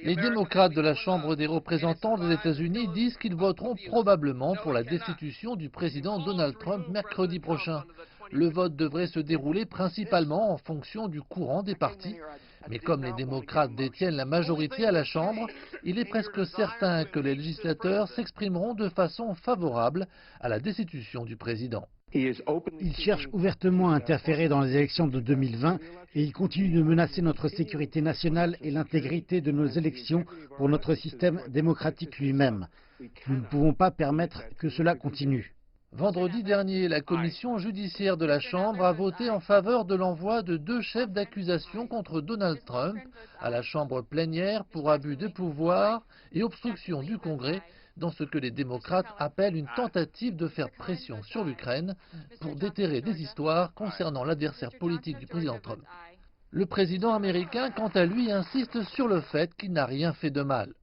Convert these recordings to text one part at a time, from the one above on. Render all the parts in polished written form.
Les démocrates de la Chambre des représentants des États-Unis disent qu'ils voteront probablement pour la destitution du président Donald Trump mercredi prochain. Le vote devrait se dérouler principalement en fonction du courant des partis. Mais comme les démocrates détiennent la majorité à la Chambre, il est presque certain que les législateurs s'exprimeront de façon favorable à la destitution du président. Il cherche ouvertement à interférer dans les élections de 2020 et il continue de menacer notre sécurité nationale et l'intégrité de nos élections pour notre système démocratique lui-même. Nous ne pouvons pas permettre que cela continue. Vendredi dernier, la commission judiciaire de la Chambre a voté en faveur de l'envoi de 2 chefs d'accusation contre Donald Trump à la Chambre plénière pour abus de pouvoir et obstruction du Congrès dans ce que les démocrates appellent une tentative de faire pression sur l'Ukraine pour déterrer des histoires concernant l'adversaire politique du président Trump. Le président américain, quant à lui, insiste sur le fait qu'il n'a rien fait de mal.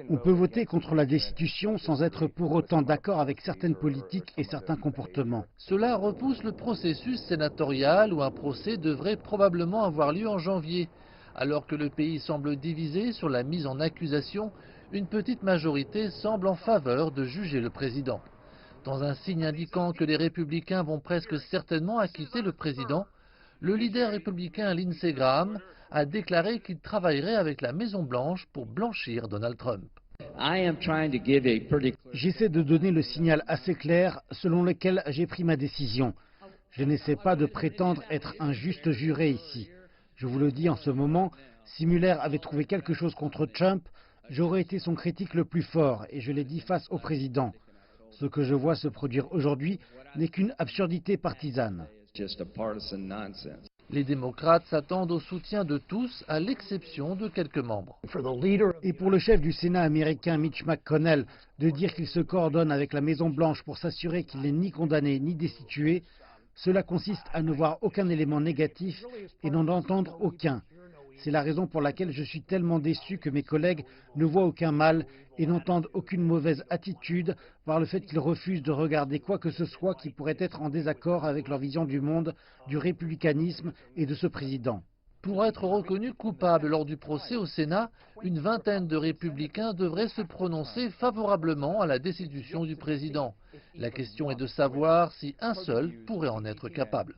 On peut voter contre la destitution sans être pour autant d'accord avec certaines politiques et certains comportements. Cela repousse le processus sénatorial où un procès devrait probablement avoir lieu en janvier. Alors que le pays semble divisé sur la mise en accusation, une petite majorité semble en faveur de juger le président. Dans un signe indiquant que les républicains vont presque certainement acquitter le président, le leader républicain Lindsey Graham a déclaré qu'il travaillerait avec la Maison-Blanche pour blanchir Donald Trump. J'essaie de donner le signal assez clair selon lequel j'ai pris ma décision. Je n'essaie pas de prétendre être un juste juré ici. Je vous le dis en ce moment, si Mueller avait trouvé quelque chose contre Trump, j'aurais été son critique le plus fort et je l'ai dit face au président. Ce que je vois se produire aujourd'hui n'est qu'une absurdité partisane. Les démocrates s'attendent au soutien de tous, à l'exception de quelques membres. Et pour le chef du Sénat américain Mitch McConnell de dire qu'il se coordonne avec la Maison-Blanche pour s'assurer qu'il n'est ni condamné ni destitué, cela consiste à ne voir aucun élément négatif et n'en entendre aucun. C'est la raison pour laquelle je suis tellement déçu que mes collègues ne voient aucun mal et n'entendent aucune mauvaise attitude par le fait qu'ils refusent de regarder quoi que ce soit qui pourrait être en désaccord avec leur vision du monde, du républicanisme et de ce président. Pour être reconnu coupable lors du procès au Sénat, une vingtaine de républicains devraient se prononcer favorablement à la destitution du président. La question est de savoir si un seul pourrait en être capable.